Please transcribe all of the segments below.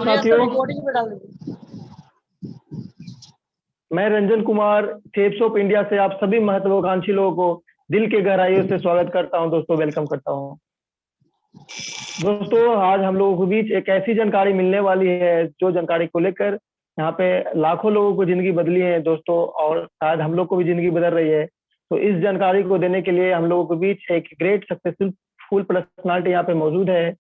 साथियों, रिकॉर्डिंग पे डाल दीजिए। मैं Ranjan Kumar tapes of India से आप सभी महत्वाकांक्षी लोगों को दिल के गहराइयों से स्वागत करता हूं। दोस्तों, वेलकम करता हूं। दोस्तों, आज हम लोगों के बीच एक ऐसी जानकारी मिलने वाली है जो जानकारी को लेकर यहाँ पे लाखों लोगों को जिंदगी बदली है दोस्तों, और शायद हम लोग को भी जिंदगी बदल रही है। तो इस जानकारी को देने के लिए हम लोगों के बीच एक ग्रेट सक्सेसफुल पर्सनालिटी यहाँ पे मौजूद है,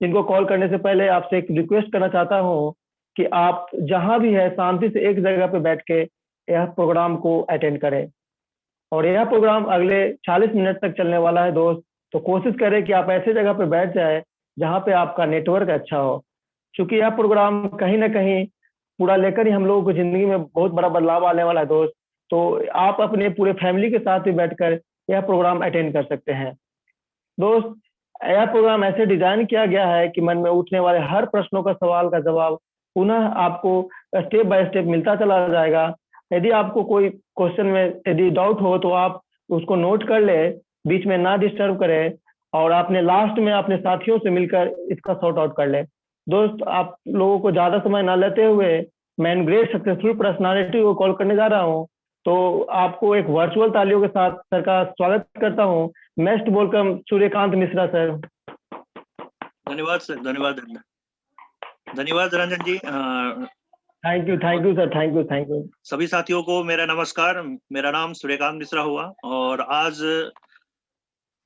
जिनको कॉल करने से पहले आपसे एक रिक्वेस्ट करना चाहता हूँ कि आप जहां भी है शांति से एक जगह पे बैठ के यह प्रोग्राम को अटेंड करें। और यह प्रोग्राम अगले 40 मिनट तक चलने वाला है दोस्त। तो कोशिश करें कि आप ऐसे जगह पे बैठ जाए जहां पे आपका नेटवर्क अच्छा हो, क्योंकि यह प्रोग्राम कहीं ना कहीं पूरा लेकर ही हम लोगों को जिंदगी में बहुत बड़ा बदलाव आने वाला है दोस्त। तो आप अपने पूरे फैमिली के साथ भी बैठकर यह प्रोग्राम अटेंड कर सकते हैं दोस्त। यह प्रोग्राम ऐसे डिजाइन किया गया है कि मन में उठने वाले हर प्रश्नों का सवाल का जवाब पुनः आपको स्टेप बाय स्टेप मिलता चला जाएगा। यदि आपको कोई क्वेश्चन में यदि डाउट हो तो आप उसको नोट कर ले, बीच में ना डिस्टर्ब करें, और आपने लास्ट में अपने साथियों से मिलकर इसका सॉर्ट आउट कर ले। दोस्त, आप लोगों को ज्यादा समय ना लेते हुए मैं ग्रेट सक्सेसफुल पर्सनालिटी को कॉल करने जा रहा हूँ। तो आपको एक वर्चुअल तालियों के साथ सर का स्वागत करता हूँ। Most welcome Suryakant Mishra sir. धन्यवाद सर, धन्यवाद Ranjan ji. Thank you sir, thank you. सभी साथियों को मेरा नमस्कार। मेरा नाम सूर्यकांत मिश्रा हुआ और आज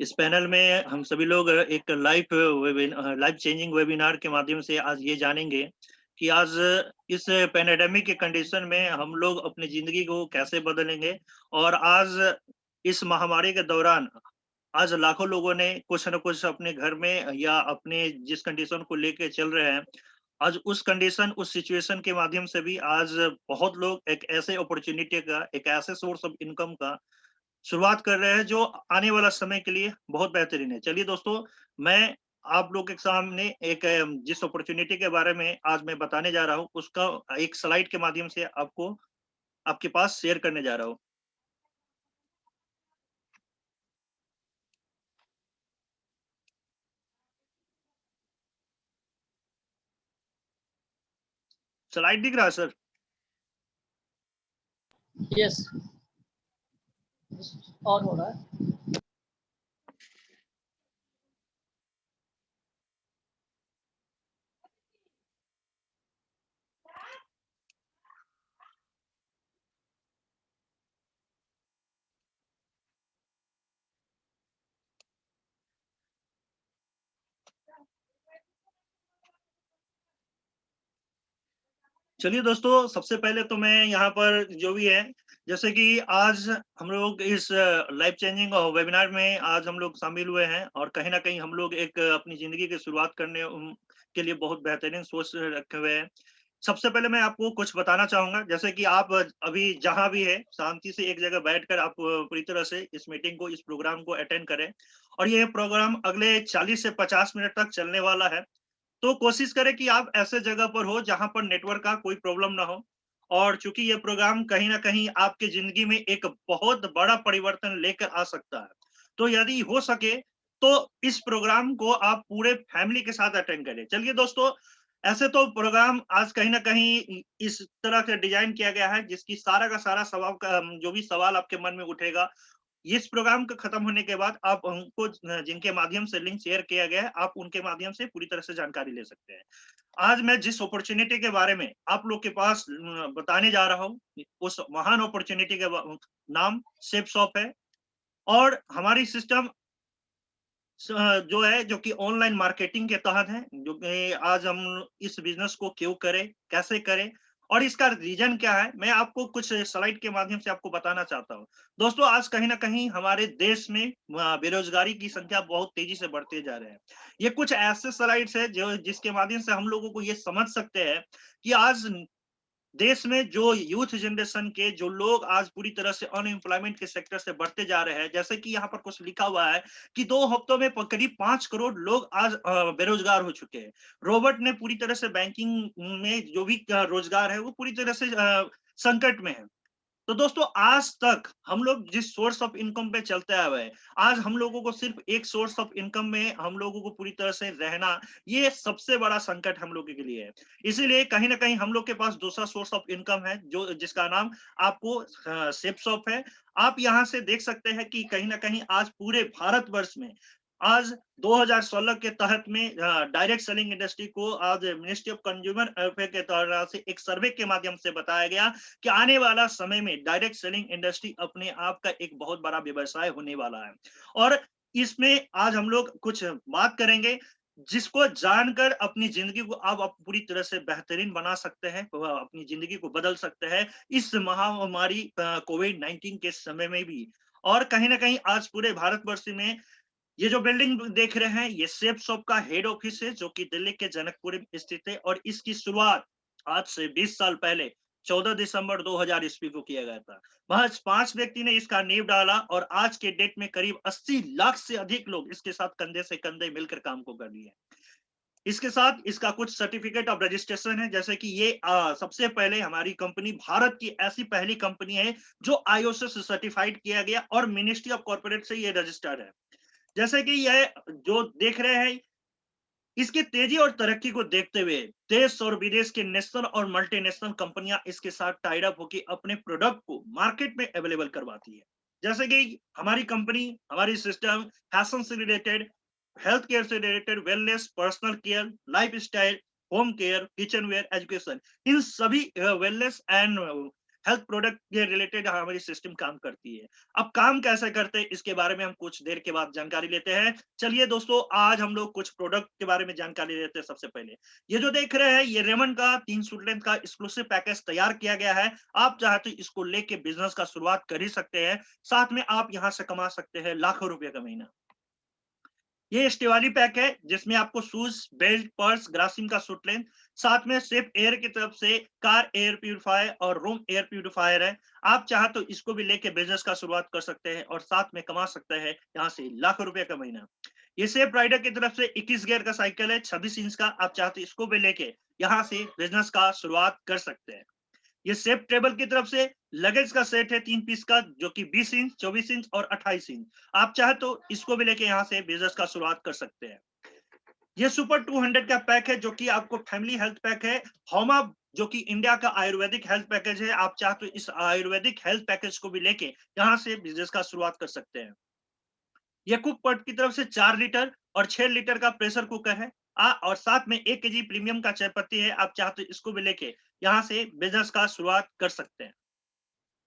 इस पैनल में हम सभी लोग एक लाइफ चेंजिंग वेबिनार के माध्यम से आज ये जानेंगे कि आज इस पैंडेमिक के कंडीशन में हम लोग अपनी जिंदगी को कैसे बदलेंगे। और आज इस महामारी के दौरान आज लाखों लोगों ने कुछ न कुछ अपने घर में या अपने जिस कंडीशन को लेके चल रहे हैं, आज उस कंडीशन उस सिचुएशन के माध्यम से भी आज बहुत लोग एक ऐसे अपॉर्चुनिटी का, एक ऐसे सोर्स ऑफ इनकम का शुरुआत कर रहे हैं जो आने वाला समय के लिए बहुत बेहतरीन है। चलिए दोस्तों, मैं आप लोग के सामने एक जिस अपॉर्चुनिटी के बारे में आज मैं बताने जा रहा हूँ उसका एक स्लाइड के माध्यम से आपको आपके पास शेयर करने जा रहा हूँ। स्लाइड दिख रहा है सर? यस, और हो रहा है। चलिए दोस्तों, सबसे पहले तो मैं यहाँ पर जो भी है, जैसे कि आज हम लोग इस लाइफ चेंजिंग वेबिनार में आज हम लोग शामिल हुए हैं और कहीं ना कहीं हम लोग एक अपनी जिंदगी की शुरुआत करने के लिए बहुत बेहतरीन सोच रखे हुए हैं। सबसे पहले मैं आपको कुछ बताना चाहूंगा, जैसे कि आप अभी जहां भी है शांति से एक जगह बैठकर आप पूरी तरह से इस मीटिंग को, इस प्रोग्राम को अटेंड करें। और ये प्रोग्राम अगले 40 से 50 मिनट तक चलने वाला है। तो कोशिश करें कि आप ऐसे जगह पर हो जहां पर नेटवर्क का कोई प्रॉब्लम ना हो। और चूंकि ये प्रोग्राम कहीं ना कहीं आपके जिंदगी में एक बहुत बड़ा परिवर्तन लेकर आ सकता है, तो यदि हो सके तो इस प्रोग्राम को आप पूरे फैमिली के साथ अटेंड करें। चलिए दोस्तों, ऐसे तो प्रोग्राम आज कहीं ना कहीं इस तरह से डिजाइन किया गया है जिसकी सारा का सारा सवाल का जो भी सवाल आपके मन में उठेगा, इस प्रोग्राम का खत्म होने के बाद आप उनको जिनके माध्यम से लिंक शेयर किया गया है, आप उनके माध्यम से पूरी तरह से जानकारी ले सकते हैं। आज मैं जिस अपॉर्चुनिटी के बारे में आप लोग के पास बताने जा रहा हूँ, उस महान अपॉर्चुनिटी का नाम सेपशॉप है। और हमारी सिस्टम जो है, जो कि ऑनलाइन मार्केटिंग के तहत है, जो कि आज हम इस बिजनेस को क्यों करें, कैसे करें और इसका रीजन क्या है, मैं आपको कुछ स्लाइड के माध्यम से आपको बताना चाहता हूं। दोस्तों, आज कहीं ना कहीं हमारे देश में बेरोजगारी की संख्या बहुत तेजी से बढ़ते जा रहे हैं। ये कुछ ऐसे स्लाइड्स है जो जिसके माध्यम से हम लोगों को ये समझ सकते हैं कि आज देश में जो यूथ जनरेशन के जो लोग आज पूरी तरह से अनएम्प्लॉयमेंट के सेक्टर से बढ़ते जा रहे हैं, जैसे कि यहाँ पर कुछ लिखा हुआ है कि 2 हफ्तों में करीब 5 करोड़ लोग आज बेरोजगार हो चुके हैं। रॉबर्ट ने पूरी तरह से बैंकिंग में जो भी रोजगार है वो पूरी तरह से संकट में है। तो दोस्तों आज तक हम लोग जिस सोर्स ऑफ इनकम पे चलते आए हुए हैं, आज हम लोगों को सिर्फ एक सोर्स ऑफ इनकम में हम लोगों को पूरी तरह से रहना, ये सबसे बड़ा संकट हम लोगों के लिए है। इसीलिए कहीं ना कहीं हम लोग के पास दूसरा सोर्स ऑफ इनकम है, जो जिसका नाम आपको सेप शॉप है। आप यहाँ से देख सकते हैं कि कहीं ना कहीं आज पूरे भारतवर्ष में आज 2016 के तहत में डायरेक्ट सेलिंग इंडस्ट्री को आज मिनिस्ट्री ऑफ कंज्यूमर अफेयर के तरह से एक सर्वे के माध्यम से बताया गया कि आने वाला समय में डायरेक्ट सेलिंग इंडस्ट्री अपने आप का एक बहुत बड़ा व्यवसाय होने वाला है। और इसमें आज हम लोग कुछ बात करेंगे जिसको जानकर अपनी जिंदगी को आप पूरी तरह से बेहतरीन बना सकते हैं, अपनी जिंदगी को बदल सकते हैं इस महामारी कोविड-19 के समय में भी। और कहीं ना कहीं आज पूरे भारतवर्ष में ये जो बिल्डिंग देख रहे हैं, ये सेप शॉप का हेड ऑफिस है, जो कि दिल्ली के जनकपुर में स्थित है। और इसकी शुरुआत आज से 20 साल पहले 14 दिसंबर 2000 ईस्वी को किया गया था। महज 5 व्यक्ति ने इसका नींव डाला और आज के डेट में करीब 80 लाख से अधिक लोग इसके साथ कंधे से कंधे मिलकर काम को कर रही है। इसके साथ इसका कुछ सर्टिफिकेट ऑफ रजिस्ट्रेशन है, जैसे कि ये सबसे पहले हमारी कंपनी भारत की ऐसी पहली कंपनी है जो आईओएस से सर्टिफाइड किया गया और मिनिस्ट्री ऑफ कॉर्पोरेट से ये रजिस्टर्ड है। जैसे कि यह जो देख रहे हैं, इसकी तेजी और तरक्की को देखते हुए देश और विदेश के नेशनल और मल्टीनेशनल कंपनियां इसके साथ टाइड अप होकर अपने प्रोडक्ट को मार्केट में अवेलेबल करवाती है। जैसे कि हमारी कंपनी, हमारी सिस्टम फैशन से रिलेटेड, हेल्थ केयर से related, wellness, personal care, lifestyle, home care, kitchenware, education, इन सभी वेलनेस एंड हेल्थ प्रोडक्ट के रिलेटेड हमारी सिस्टम काम करती है। अब काम कैसे करते हैं इसके बारे में हम कुछ देर के बाद जानकारी लेते हैं। चलिए दोस्तों, आज हम लोग कुछ प्रोडक्ट के बारे में जानकारी लेते हैं। सबसे पहले ये जो देख रहे हैं, ये रेमंड का 3 सूट लेंथ का एक्सक्लूसिव पैकेज तैयार किया गया है। आप चाहे तो इसको लेके बिजनेस का शुरुआत कर ही सकते हैं, साथ में आप यहाँ से कमा सकते हैं लाखों रुपए का महीना। ये स्टिवाली पैक है जिसमें आपको शूज, बेल्ट, पर्स, ग्रासिम का सूट लेंथ, साथ में सिर्फ एयर की तरफ से कार एयर प्यूरिफायर और रूम एयर प्यूरिफायर है। आप चाहे तो इसको भी लेके बिजनेस का शुरुआत कर सकते हैं और साथ में कमा सकते हैं यहाँ से लाखों रुपए का महीना। ये सेफ राइडर की तरफ से 21 गियर का साइकिल है, 26 इंच का। आप चाहे तो इसको भी लेके यहाँ से बिजनेस का शुरुआत कर सकते हैं। ये सेफ टेबल की तरफ से लगेज का सेट है 3 पीस का, जो कि 20 इंच, 24 इंच और 28 इंच। आप चाहे तो इसको भी लेके यहाँ से बिजनेस का शुरुआत कर सकते हैं। ये सुपर 200 का पैक है, जो कि आपको फैमिली हेल्थ पैक है। होमा, जो कि इंडिया का आयुर्वेदिक हेल्थ पैकेज है। आप चाहे तो इस आयुर्वेदिक हेल्थ पैकेज को भी लेके यहाँ से बिजनेस का शुरुआत कर सकते हैं। ये कुक पॉट की तरफ से 4 लीटर और 6 लीटर का प्रेशर कुकर है। और साथ में 1 केजी प्रीमियम का चाय पत्ती है। आप चाहे तो इसको भी लेके यहाँ से बिजनेस का शुरुआत कर सकते हैं।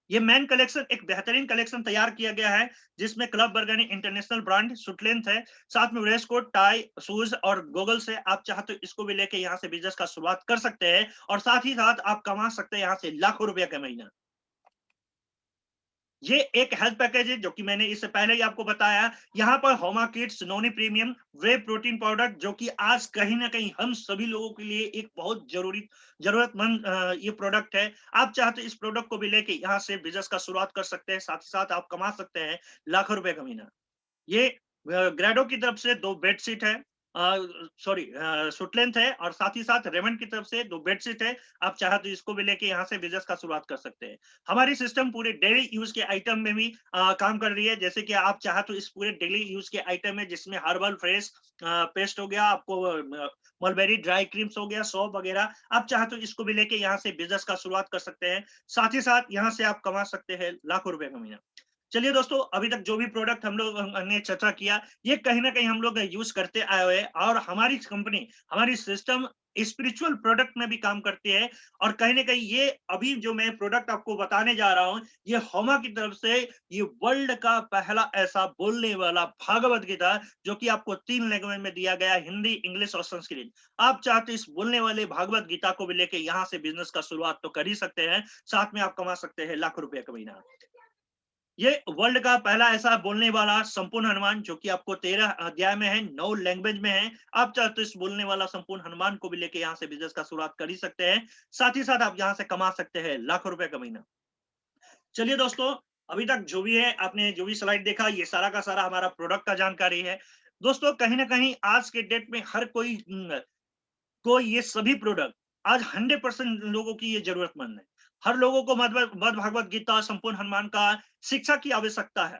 ये मैन कलेक्शन एक बेहतरीन कलेक्शन तैयार किया गया है, जिसमें क्लब बर्गनी इंटरनेशनल ब्रांड सूट लेंथ है, साथ में वेस्ट कोट, टाई, शूज और गोगल्स है। आप चाहे तो इसको भी लेके यहाँ से बिजनेस का शुरुआत कर सकते हैं और साथ ही साथ आप कमा सकते हैं यहाँ से लाखों रुपए का महीना। ये एक हेल्थ पैकेज है, जो कि मैंने इससे पहले ही आपको बताया। यहाँ पर होमा किड्स नोनी प्रीमियम वे प्रोटीन पाउडर, जो कि आज कहीं ना कहीं हम सभी लोगों के लिए एक बहुत जरूरतमंद ये प्रोडक्ट है। आप चाहे तो इस प्रोडक्ट को भी लेके यहाँ से बिजनेस का शुरुआत कर सकते हैं, साथ ही साथ आप कमा सकते हैं लाखों रुपए का महीना। ये ग्रेडो की तरफ से 2 बेडशीट है, सॉरी सूट लेंथ है, और साथ ही साथ रेमंड की तरफ से 2 बेडशीट है। आप चाहे तो इसको भी लेके यहाँ से बिजनेस का शुरुआत कर सकते हैं। हमारी सिस्टम पूरे डेली यूज के आइटम में भी काम कर रही है, जैसे कि आप चाहे तो इस पूरे डेली यूज के आइटम में, जिसमें हर्बल फ्रेश पेस्ट हो गया, आपको मलबेरी ड्राई क्रीम्स हो गया, सोप वगैरह, आप चाहे तो इसको भी लेके यहाँ से बिजनेस का शुरुआत कर सकते हैं। साथ ही साथ यहाँ से आप कमा सकते हैं लाखों रुपए का महीना। चलिए दोस्तों, अभी तक जो भी प्रोडक्ट हम लोग ने चर्चा किया, ये कहीं ना कहीं हम लोग यूज करते आए हुए हैं, और हमारी कंपनी, हमारी सिस्टम स्पिरिचुअल प्रोडक्ट में भी काम करती है। और कहीं ना कहीं ये अभी जो मैं प्रोडक्ट आपको बताने जा रहा हूँ, ये होमा की तरफ से ये वर्ल्ड का पहला ऐसा बोलने वाला भागवत गीता, जो कि आपको 3 लैंग्वेज में दिया गया, हिंदी, इंग्लिश और संस्कृत। आप चाहते इस बोलने वाले भागवत गीता को भी लेके यहाँ से बिजनेस का शुरुआत तो कर ही सकते हैं, साथ में आप कमा सकते हैं लाखों रुपए का महीना। ये वर्ल्ड का पहला ऐसा बोलने वाला संपूर्ण हनुमान, जो कि आपको 13 अध्याय में है, 9 लैंग्वेज में है। आप चाहे तो इस बोलने वाला संपूर्ण हनुमान को भी लेके यहाँ से बिजनेस का शुरुआत कर ही सकते हैं, साथ ही साथ आप यहाँ से कमा सकते हैं लाखों रुपए का महीना। चलिए दोस्तों, अभी तक जो भी है, आपने जो भी स्लाइड देखा, ये सारा का सारा हमारा प्रोडक्ट का जानकारी है। दोस्तों, कहीं ना कहीं आज के डेट में हर कोई ये सभी प्रोडक्ट आज 100% लोगों की ये जरूरतमंद है। हर लोगों को मद भगवत गीता, संपूर्ण हनुमान का शिक्षा की आवश्यकता है।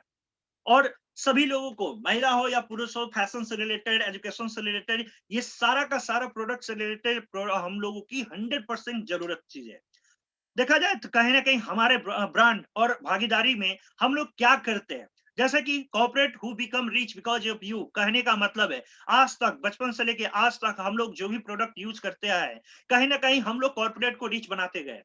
और सभी लोगों को, महिला हो या पुरुष हो, फैशन से रिलेटेड, एजुकेशन से रिलेटेड, ये सारा का सारा प्रोडक्ट से रिलेटेड हम लोगों की 100% जरूरत चीज है। देखा जाए तो कहीं ना कहीं हमारे ब्रांड और भागीदारी में हम लोग क्या करते हैं, जैसे कि corporate who become rich because of you, कहने का मतलब है आज तक, बचपन से लेके आज तक हम लोग जो भी प्रोडक्ट यूज करते आए, कहीं ना कहीं हम लोग कॉर्पोरेट को रिच बनाते गए।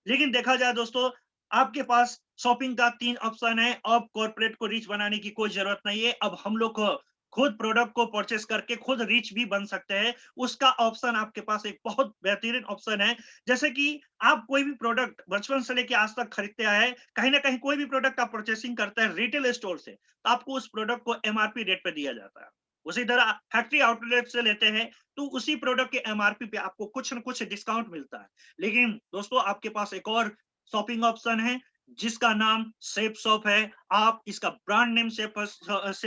लेकिन देखा जाए दोस्तों, आपके पास शॉपिंग का 3 ऑप्शन है। अब कॉर्पोरेट को रिच बनाने की कोई जरूरत नहीं है। अब हम लोग को खुद प्रोडक्ट को परचेस करके खुद रिच भी बन सकते हैं। उसका ऑप्शन आपके पास एक बहुत बेहतरीन ऑप्शन है। जैसे कि आप कोई भी प्रोडक्ट बचपन से लेके आज तक खरीदते आए हैं, कहीं ना कहीं कोई भी प्रोडक्ट आप परचेसिंग करते हैं रिटेल स्टोर से, तो आपको उस प्रोडक्ट को एमआरपी रेट पे दिया जाता है। उसी तरह फैक्ट्री आउटलेट से लेते हैं तो उसी प्रोडक्ट के एमआरपी पे आपको कुछ न कुछ डिस्काउंट मिलता है। लेकिन दोस्तों, आपके पास एक और शॉपिंग ऑप्शन है जिसका नाम सेफ शॉप है। आप इसका ब्रांड नेम सेफ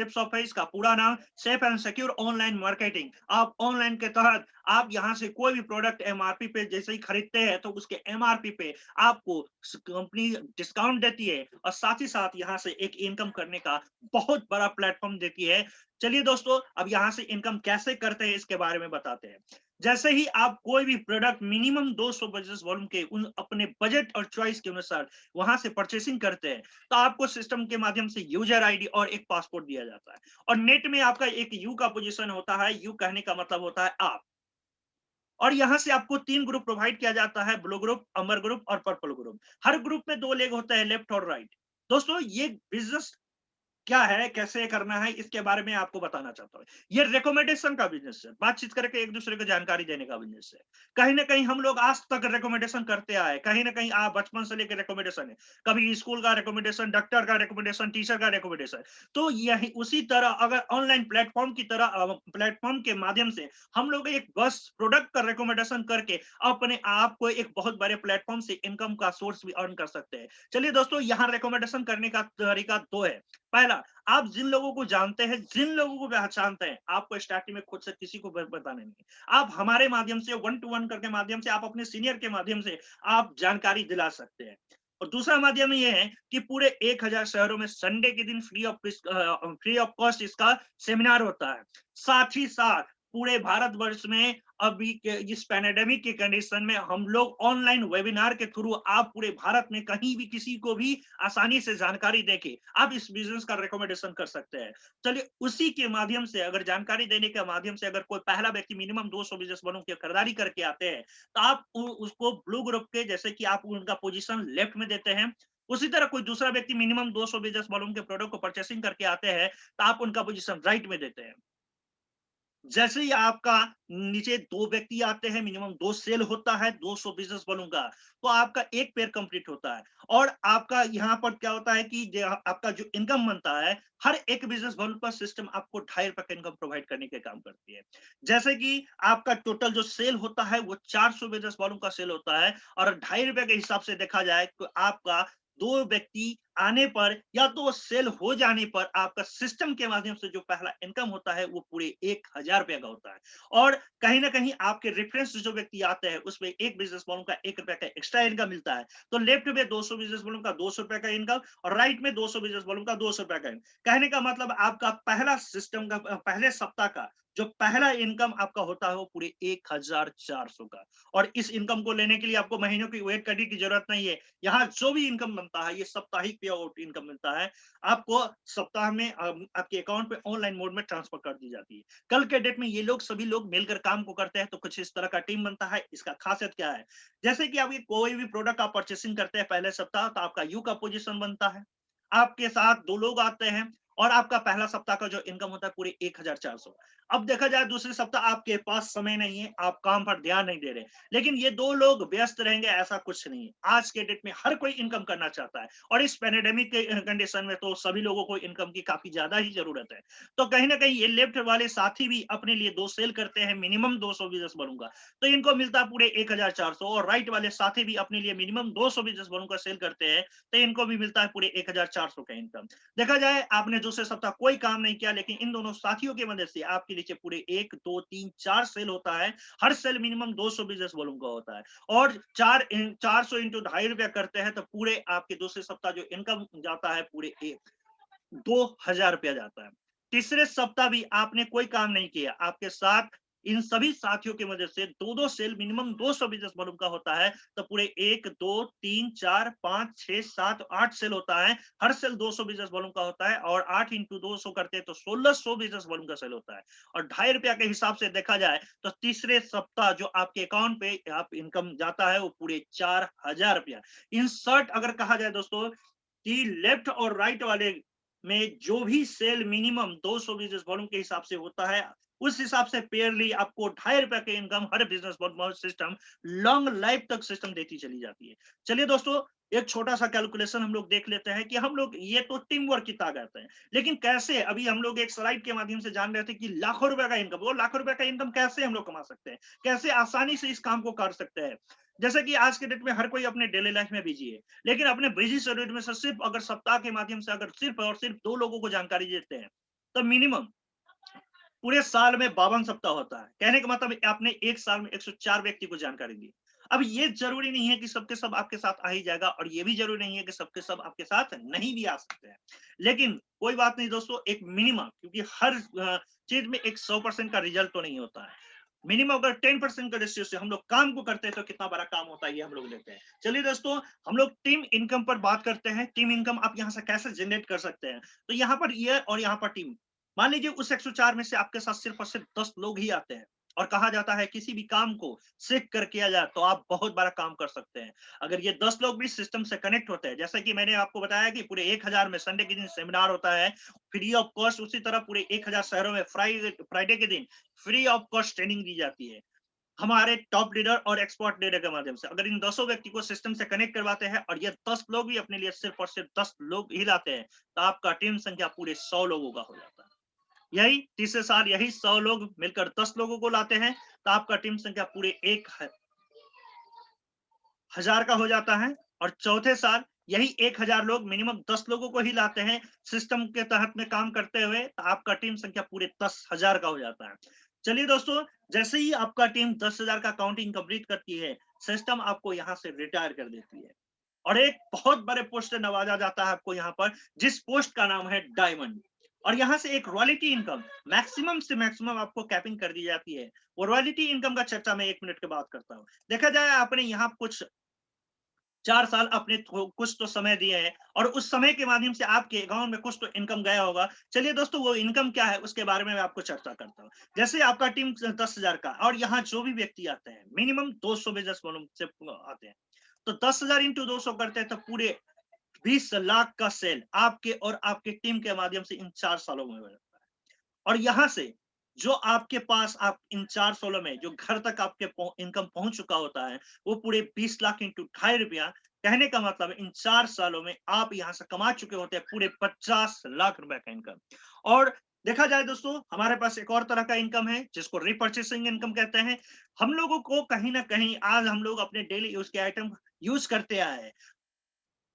शॉप है, इसका पूरा नाम safe and secure online marketing. आप ऑनलाइन के तहत आप यहां से कोई भी प्रोडक्ट एमआरपी पे जैसे ही खरीदते हैं तो उसके एमआरपी पे आपको कंपनी डिस्काउंट देती है और साथ ही साथ यहां से एक इनकम करने का बहुत बड़ा प्लेटफॉर्म देती है। चलिए दोस्तों, अब यहां से इनकम कैसे करते हैं इसके बारे में बताते हैं। जैसे ही आप कोई भी प्रोडक्ट मिनिमम 200 बिजनेस वॉल्यूम के उन अपने बजट और चॉइस के अनुसार वहां से परचेसिंग करते हैं, तो आपको सिस्टम के माध्यम से यूजर आईडी और एक पासपोर्ट दिया जाता है। और नेट में आपका एक यू का पोजीशन होता है। यू कहने का मतलब होता है आप। और यहां से आपको 3 ग्रुप प्रोवाइड किया जाता है, ब्लू ग्रुप, अमर ग्रुप और पर्पल ग्रुप। हर ग्रुप में 2 लेग होते हैं, लेफ्ट और राइट। दोस्तों, ये बिजनेस क्या है, कैसे करना है, इसके बारे में आपको बताना चाहता हूँ। ये रिकमेंडेशन का बिजनेस है, बातचीत करके एक दूसरे को जानकारी देने का बिजनेस है। कहीं ना कहीं हम लोग आज तक रिकमेंडेशन करते आए, कहीं ना कहीं आप बचपन से लेकर रिकमेंडेशन है। कभी स्कूल का रिकमेंडेशन, डॉक्टर का रिकमेंडेशन, टीचर का रिकमेंडेशन। तो यही उसी तरह अगर ऑनलाइन प्लेटफॉर्म की तरह प्लेटफॉर्म के माध्यम से हम लोग एक बस प्रोडक्ट का रिकमेंडेशन करके अपने आप को एक बहुत बड़े प्लेटफॉर्म से इनकम का सोर्स भी अर्न कर सकते हैं। चलिए दोस्तों, यहाँ रिकमेंडेशन करने का तरीका 2 है। पहला, आप जिन लोगों को जानते हैं, जिन लोगों को पहचानते हैं, आपको स्टार्टिंग में खुद से किसी को बताने नहीं। आप हमारे माध्यम से 1 to 1 करके माध्यम से, आप अपने सीनियर के माध्यम से आप जानकारी दिला सकते हैं। और दूसरा माध्यम ये है कि पूरे 1000 शहरों में संडे के दिन फ्री ऑफ कॉस्ट इसका सेमिनार होता है। साथ ही साथ पूरे भारतवर्ष में अभी के इस पैंडेमिक के कंडीशन में हम लोग ऑनलाइन वेबिनार के थ्रू आप पूरे भारत में कहीं भी किसी को भी आसानी से जानकारी देके आप इस बिजनेस का रिकमेंडेशन कर सकते हैं। चलिए, उसी के माध्यम से अगर जानकारी देने के माध्यम से अगर कोई पहला व्यक्ति मिनिमम 200 बिजनेस वॉल्यूम की खरीदारी करके आते हैं, तो आप उसको ब्लू ग्रुप के, जैसे कि आप उनका पोजीशन लेफ्ट में देते हैं, उसी तरह कोई दूसरा व्यक्ति मिनिमम 200 बिजनेस वॉल्यूम के प्रोडक्ट को परचेसिंग करके आते हैं, तो आप उनका पोजीशन राइट में देते हैं। जैसे ही आपका नीचे 2 व्यक्ति आते हैं, मिनिमम 2 सेल होता है 200 बिजनेस वॉल्यूम का, तो आपका एक पेयर कंप्लीट होता है। और आपका यहाँ पर क्या होता है कि आपका जो इनकम बनता है, हर एक बिजनेस वॉल्यूम पर सिस्टम आपको ₹2.5 का इनकम प्रोवाइड करने के काम करती है। जैसे कि आपका टोटल जो सेल होता है वो 400 बिजनेस वॉल्यूम का सेल होता है, और ₹2.5 के हिसाब से देखा जाए तो आपका 2 व्यक्ति आने पर या तो सेल हो जाने पर आपका सिस्टम के माध्यम से जो पहला इनकम होता है वो पूरे ₹1000 का होता है। और कहीं ना कहीं आपके रेफरेंस जो व्यक्ति आते हैं उसमें एक बिजनेस वॉल्यूम का ₹1 का एक्स्ट्रा इनकम मिलता है। तो लेफ्ट में 200 बिजनेस वॉल्यूम का ₹200 का इनकम और राइट में 200 बिजनेस वॉल्यूम का ₹200 का इनकम। कहने का मतलब आपका पहला सिस्टम का पहले सप्ताह का जो पहला इनकम आपका होता है वो पूरे 1400 का। और इस इनकम को लेने के लिए आपको महीनों की वेट करने की जरूरत नहीं है। यहाँ जो भी इनकम बनता है ये साप्ताहिक पे आउट इनकम मिलता है। आपको सप्ताह में आपके अकाउंट पे ऑनलाइन मोड में ट्रांसफर कर दी जाती है। कल के डेट में ये लोग सभी लोग मिलकर काम को करते हैं, तो कुछ इस तरह का टीम बनता है। इसका खासियत क्या है, जैसे कि आप कोई भी प्रोडक्ट आप परचेसिंग करते हैं पहले सप्ताह, तो आपका यू का पोजीशन बनता है। आपके साथ 2 लोग आते हैं और आपका पहला सप्ताह का जो इनकम होता है पूरे 1400। अब देखा जाए दूसरे सप्ताह आपके पास समय नहीं है, आप काम पर ध्यान नहीं दे रहे, लेकिन ये 2 लोग व्यस्त रहेंगे ऐसा कुछ नहीं है। आज के डेट में हर कोई इनकम करना चाहता है, और इस पैंडेमिक के कंडीशन में तो सभी लोगों को इनकम की काफी ज्यादा ही जरूरत है। तो कहीं ना कहीं ये लेफ्ट वाले साथी भी अपने लिए 2 सेल करते हैं, मिनिमम 200 बिजनेस बनूंगा, तो इनको मिलता है पूरे 1400। और राइट वाले साथी भी अपने लिए मिनिमम 200 बिजनेस बनूंगा सेल करते हैं, तो इनको भी मिलता है पूरे 1400 का इनकम। देखा जाए आपने जो दूसरे सप्ताह कोई काम नहीं किया, लेकिन इन दोनों साथियों की मदद से आपके नीचे पूरे 1 2 3 4 सेल होता है। हर सेल मिनिमम 200 बिजनेस वॉल्यूम का होता है और 400 इंटू ₹2.5 करते हैं तो पूरे आपके दूसरे सप्ताह जो इनकम जाता है पूरे 2,000 जाता है। तीसरे सप्ताह भी आपने कोई काम नहीं किया, आपके साथ इन सभी साथियों की मदद से 2-2 सेल मिनिमम 200 बिजनेस वॉल्यूम का होता है, तो पूरे 1 2 3 4 5 6 7 8 सेल होता है। हर सेल 200 बिजनेस वॉल्यूम का होता है और 8 इंटू 200 करते हैं तो 1600 बिजनेस वॉल्यूम का सेल होता है। और ₹2.5 के हिसाब से देखा जाए तो तीसरे सप्ताह जो आपके अकाउंट पे आप इनकम जाता है वो पूरे ₹4,000। इन शॉर्ट अगर कहा जाए दोस्तों कि लेफ्ट और राइट वाले में जो भी सेल मिनिमम 200 बिजनेस वॉल्यूम के हिसाब से होता है, उस हिसाब से पेयरली आपको ₹2.5 के इनकम हर business volume system long life तक सिस्टम देती चली जाती है। चलिए दोस्तों, एक छोटा सा कैलकुलेशन हम लोग देख लेते हैं कि हम लोग ये तो टीम वर्क की ताकत है, लेकिन कैसे अभी हम लोग एक स्लाइड के माध्यम से जान रहे थे कि लाखों रुपए का इनकम, वो लाखों रुपए का इनकम कैसे हम लोग कमा सकते हैं, कैसे आसानी से इस काम को कर सकते हैं। जैसे कि आज के डेट में हर कोई अपने डेली लाइफ में बिजी है, लेकिन अपने बिजी शेड्यूल में से सिर्फ अगर सप्ताह के माध्यम से अगर सिर्फ और सिर्फ 2 लोगों को जानकारी देते हैं, तो मिनिमम पूरे साल में 52 सप्ताह होता है। कहने का मतलब आपने एक साल में 104 व्यक्ति को जानकारी दी। अब ये जरूरी नहीं है कि सबके सब आपके साथ आ ही जाएगा और ये भी जरूरी नहीं है कि सबके सब आपके साथ नहीं भी आ सकते हैं, लेकिन कोई बात नहीं दोस्तों, एक मिनिमम, क्योंकि हर चीज में एक 100% का रिजल्ट तो नहीं होता है। मिनिमम अगर 10% का रेशियो से हम लोग काम को करते हैं तो कितना बड़ा काम होता है ये हम लोग लेते हैं। चलिए दोस्तों, हम लोग टीम इनकम पर बात करते हैं। टीम इनकम आप यहाँ से कैसे जनरेट कर सकते हैं, तो यहाँ पर ये और यहाँ पर टीम, मान लीजिए उस 104 में से आपके साथ सिर्फ और सिर्फ 10 लोग ही आते हैं और कहा जाता है किसी भी काम को सीख कर किया जाए तो आप बहुत बड़ा काम कर सकते हैं। अगर ये 10 लोग भी सिस्टम से कनेक्ट होते हैं, जैसे कि मैंने आपको बताया कि पूरे 1000 में संडे के दिन सेमिनार होता है फ्री ऑफ कॉस्ट, उसी तरह पूरे 1000 शहरों में फ्राइडे के दिन फ्री ऑफ कॉस्ट ट्रेनिंग दी जाती है हमारे टॉप लीडर और एक्सपर्ट लीडर के माध्यम से। अगर इन 10 व्यक्ति को सिस्टम से कनेक्ट करवाते हैं और ये 10 लोग भी अपने लिए सिर्फ और सिर्फ 10 लोग ही लाते हैं, तो आपका टीम संख्या पूरे 100 लोगों का हो जाता है। यही तीसरे साल यही 100 लोग मिलकर 10 लोगों को लाते हैं, तो आपका टीम संख्या पूरे 1000 का हो जाता है। और चौथे साल यही 1000 लोग मिनिमम 10 लोगों को ही लाते हैं सिस्टम के तहत में काम करते हुए, तो आपका टीम संख्या पूरे 10,000 का हो जाता है। चलिए दोस्तों, जैसे ही आपका टीम 10,000 का काउंटिंग कंप्लीट करती है, सिस्टम आपको यहाँ से रिटायर कर देती है और एक बहुत बड़े पोस्ट से नवाजा जाता है आपको यहाँ पर, जिस पोस्ट का नाम है डायमंड। और यहाँ से एक रॉयल्टी इनकम मैक्सिमम से मैक्सिमम आपको कैपिंग कर दी जाती है। वो रॉयल्टी इनकम का चर्चा मैं 1 मिनट के बाद करता हूँ। देखा जाए आपने यहाँ कुछ 4 साल अपने कुछ तो समय दिए हैं और उस समय के माध्यम से आपके अकाउंट में कुछ तो इनकम गया होगा। चलिए दोस्तों, वो इनकम क्या है उसके बारे में मैं आपको चर्चा करता हूँ। जैसे आपका टीम 10,000 का और यहाँ जो भी व्यक्ति आते हैं मिनिमम 200 बिजनेस वॉल्यूम से आते हैं, तो 10,000 इंटू 200 करते हैं तो पूरे 20 लाख का सेल आपके और आपके टीम के माध्यम से इन 4 सालों में हो जाता है। और यहाँ से जो आपके पास आप इन 4 सालों में जो घर तक आपके इनकम पहुंच चुका होता है, वो पूरे 20 लाख इंटू ₹2.5। कहने का मतलब इन 4 सालों में आप यहाँ से कमा चुके होते हैं पूरे 50 लाख रुपए का इनकम। और देखा जाए दोस्तों, हमारे पास एक और तरह का इनकम है जिसको रिपर्चेसिंग इनकम कहते हैं। हम लोगों को कहीं ना कहीं आज हम लोग अपने डेली यूज के आइटम यूज करते आए हैं,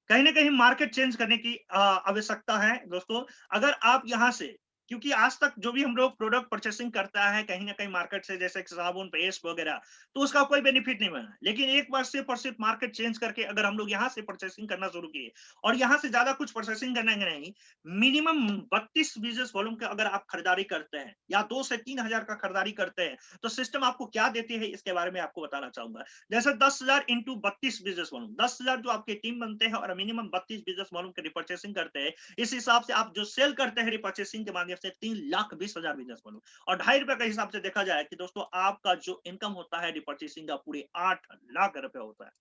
कहीं ना कहीं मार्केट चेंज करने की आवश्यकता है दोस्तों। अगर आप यहाँ से, क्योंकि आज तक जो भी हम लोग प्रोडक्ट परचेसिंग करता है कहीं ना कहीं मार्केट से, जैसे साबुन पेस्ट वगैरह, तो उसका कोई बेनिफिट नहीं बना। लेकिन एक बार सिर्फ और सिर्फ मार्केट चेंज करके अगर हम लोग यहाँ से परचेसिंग करना शुरू किए और यहाँ से ज्यादा कुछ परचेसिंग करना नहीं, मिनिमम 32 बिजनेस वॉल्यूम का अगर आप खरीदारी करते हैं या 2 से 3 हजार का खरीदारी करते हैं, तो सिस्टम आपको क्या देती है इसके बारे में आपको बताना चाहूंगा। जैसे 10,000 इंटू 32 बिजनेस वॉल्यूम, 10,000 जो आपके टीम बनते हैं और मिनिमम 32 बिजनेस वॉल्यूम के रिपर्चेसिंग करते हैं, इस हिसाब से आप जो सेल करते हैं रिपर्चेसिंग के माध्यम से 3,20,000 बिजनेस वॉल्यूम। और ₹2.5 के हिसाब से देखा जाए कि दोस्तों आपका जो इनकम होता है रिपर्चेसिंग का पूरे 8 लाख रुपए होता है।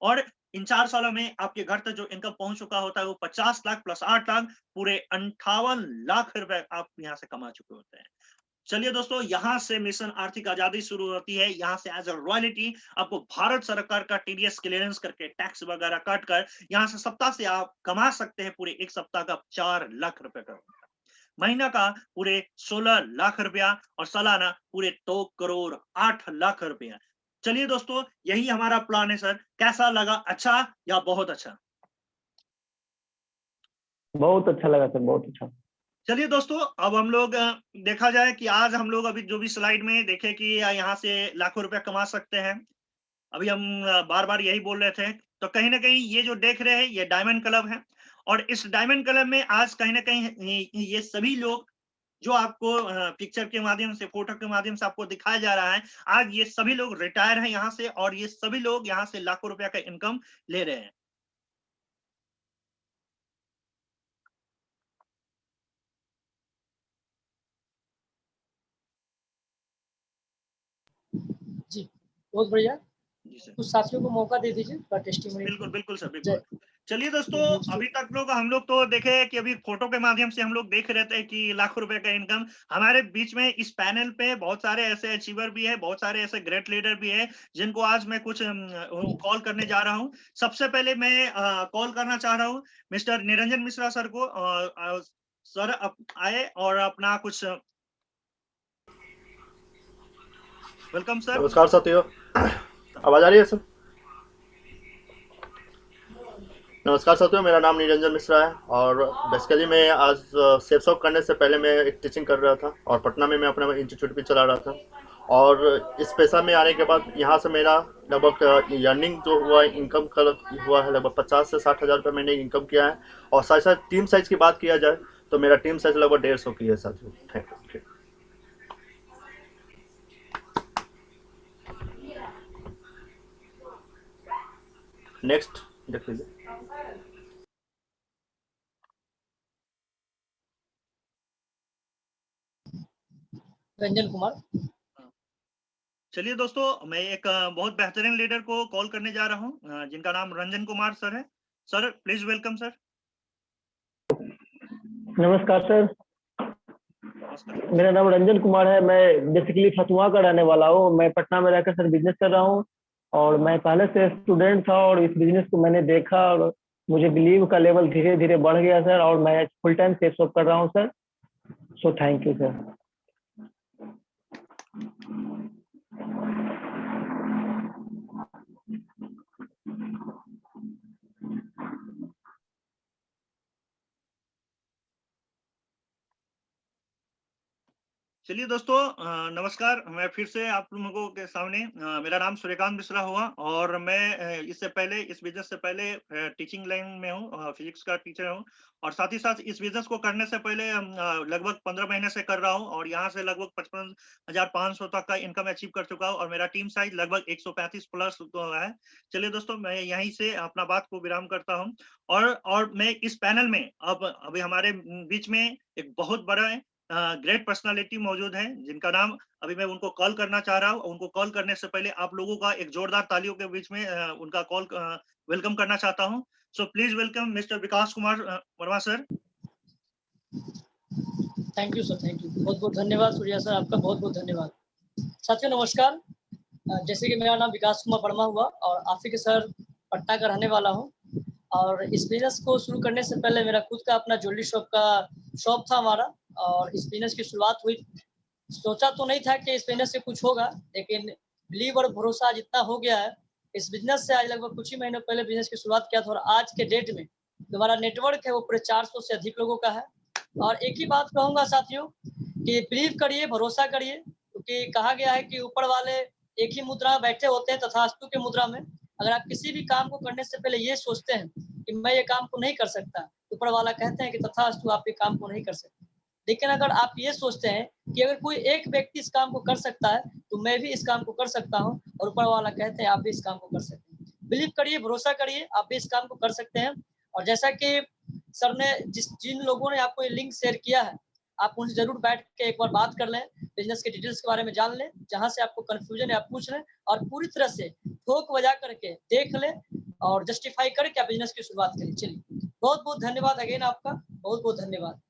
और इन 4 सालों में आपके घर तक जो इनकम पहुंच चुका होता है वो 50 लाख प्लस 8 लाख पूरे 58 लाख रुपए आप यहाँ से कमा चुके होते हैं। चलिए दोस्तों, यहाँ से मिशन आर्थिक आजादी शुरू होती है। यहाँ से एज अ रॉयल्टी आपको भारत सरकार का टीडीएस क्लियरेंस करके टैक्स वगैरह काट कर यहाँ से सप्ताह से आप कमा सकते हैं पूरे एक सप्ताह का 4 लाख रुपए का, महीना का पूरे 16 लाख रुपया और सालाना पूरे 2 करोड़ 8 लाख रुपया। चलिए दोस्तों, यही हमारा प्लान है सर। कैसा लगा, अच्छा या बहुत अच्छा? बहुत अच्छा लगा सर, बहुत अच्छा। चलिए दोस्तों, अब हम लोग देखा जाए कि आज हम लोग अभी जो भी स्लाइड में देखे कि यहाँ से लाखों रुपया कमा सकते हैं। अभी हम बार बार यही बोल रहे थे, तो कहीं ना कहीं ये जो देख रहे हैं ये डायमंड क्लब है, और इस डायमंड क्लब में आज कहीं ना कहीं ये सभी लोग जो आपको पिक्चर के माध्यम से, फोटो के माध्यम से आपको दिखाया जा रहा है, आज ये सभी लोग रिटायर हैं यहाँ से, और ये सभी लोग यहाँ से लाखों रुपया का इनकम ले रहे हैं। जी, बहुत बढ़िया। जी सर, कुछ साथियों को मौका दे दीजिए थोड़ा टेस्टिमोनी। बिल्कुल बिल्कुल सर, जय बिल्कुल। चलिए दोस्तों, न्यूज़ अभी तक हम लोग तो देखे कि अभी फोटो के माध्यम से हम लोग देख रहे थे कि लाखों रुपए का इनकम हमारे बीच में इस पैनल पे बहुत सारे ऐसे अचीवर भी है, बहुत सारे ऐसे ग्रेट लीडर भी है, जिनको आज मैं कुछ कॉल करने जा रहा हूँ। सबसे पहले मैं कॉल करना चाह रहा हूँ मिस्टर निरंजन मिश्रा सर को। सर आए और अपना कुछ वेलकम सर। नमस्कार साथियों, आवाज आ रही है सर? नमस्कार साथियों, मेरा नाम निरंजन मिश्रा है और बेसिकली मैं आज सेफ शॉप करने से पहले मैं एक टीचिंग कर रहा था और पटना में मैं अपना इंस्टीट्यूट भी चला रहा था। और इस पेशा में आने के बाद यहाँ से मेरा लगभग अर्निंग जो हुआ है, इनकम हुआ है लगभग 50 से 60 हज़ार रुपये मैंने इनकम किया है। और साथ साथ टीम साइज़ की बात किया जाए तो मेरा टीम साइज़ लगभग 150 की है साथियों। Thank you. नेक्स्ट देख लीजिए। रंजन कुमार। चलिए दोस्तों, मैं एक बहुत बेहतरीन लीडर को कॉल करने जा रहा हूँ, जिनका नाम रंजन कुमार सर है। Sir please welcome sir. नमस्कार सर, नमस्कार। मेरा नाम रंजन कुमार है। मैं बेसिकली फतुहा का रहने वाला हूँ। मैं पटना में रहकर सर बिजनेस कर रहा हूँ, और मैं पहले से स्टूडेंट था और इस बिजनेस को मैंने देखा और मुझे बिलीव का लेवल धीरे धीरे बढ़ गया सर, और मैं फुल टाइम सेफ शॉप कर रहा हूँ sir. So thank you sir. चलिए दोस्तों, नमस्कार। मैं फिर से आप लोगों के सामने, मेरा नाम सूर्यकांत मिश्रा हुआ, और मैं इससे पहले, इस बिजनेस से पहले टीचिंग लाइन में हूँ, फिजिक्स का टीचर हूँ, और साथ ही साथ इस बिजनेस को करने से पहले लगभग 15 महीने से कर रहा हूँ, और यहाँ से लगभग 55,500 तक का इनकम अचीव कर चुका हूँ, और मेरा टीम साइज लगभग 135 प्लस है। चलिए दोस्तों, मैं यहीं से अपना बात को विराम करता हूँ, और मैं इस पैनल में अब अभी हमारे बीच में एक बहुत बड़ा ग्रेट पर्सनालिटी मौजूद है, जिनका नाम अभी मैं उनको कॉल करना चाह रहा हूँ। उनको कॉल करने से पहले आप लोगों का एक जोरदार तालियों के बीच में उनका कॉल वेलकम करना चाहता हूँ। So please welcome mister Vikas Kumar Verma sir. Thank you sir, thank you. बहुत बहुत धन्यवाद सूर्या सर, आपका बहुत बहुत धन्यवाद। साथियों नमस्कार। जैसे कि मेरा नाम विकास कुमार वर्मा हुआ और आफी के सर पटना का रहने वाला हूँ, और इस बिजनेस को शुरू करने से पहले मेरा खुद का अपना ज्वेलरी शॉप था हमारा, और इस बिजनेस की शुरुआत हुई। सोचा तो नहीं था कि इस बिजनेस से कुछ होगा, लेकिन बिलीव और भरोसा आज इतना हो गया है। इस बिजनेस से आज लगभग कुछ ही महीनों पहले बिजनेस की शुरुआत किया था, और आज के डेट में जो हमारा नेटवर्क है वो पूरे 400 से अधिक लोगों का है। और एक ही बात कहूंगा साथियों कि बिलीव करिए, भरोसा करिए, क्योंकि कहा गया है कि ऊपर वाले एक ही मुद्रा में बैठे होते हैं, तथास्तु के मुद्रा में। अगर आप किसी भी काम को करने से पहले ये सोचते हैं कि मैं ये काम को नहीं कर सकता, ऊपर वाला कहते हैं कि तथास्तु आप ये काम को नहीं कर सकते। लेकिन अगर आप ये सोचते हैं कि अगर कोई एक व्यक्ति इस काम को कर सकता है तो मैं भी इस काम को कर सकता हूँ, और ऊपर वाला कहते हैं आप भी इस काम को कर सकते हैं। बिलीव करिए, भरोसा करिए, आप भी इस काम को कर सकते हैं। और जैसा कि सर ने जिन लोगों ने आपको ये लिंक शेयर किया है, आप उनसे जरूर बैठ के एक बार बात कर लें, बिजनेस के डिटेल्स के बारे में जान लें, जहां से आपको कंफ्यूजन है आप पूछ लें, और पूरी तरह से ठोक बजा करके देख लें और जस्टिफाई करके आप बिजनेस की शुरुआत करें। चलिए, बहुत बहुत धन्यवाद अगेन, आपका बहुत बहुत धन्यवाद।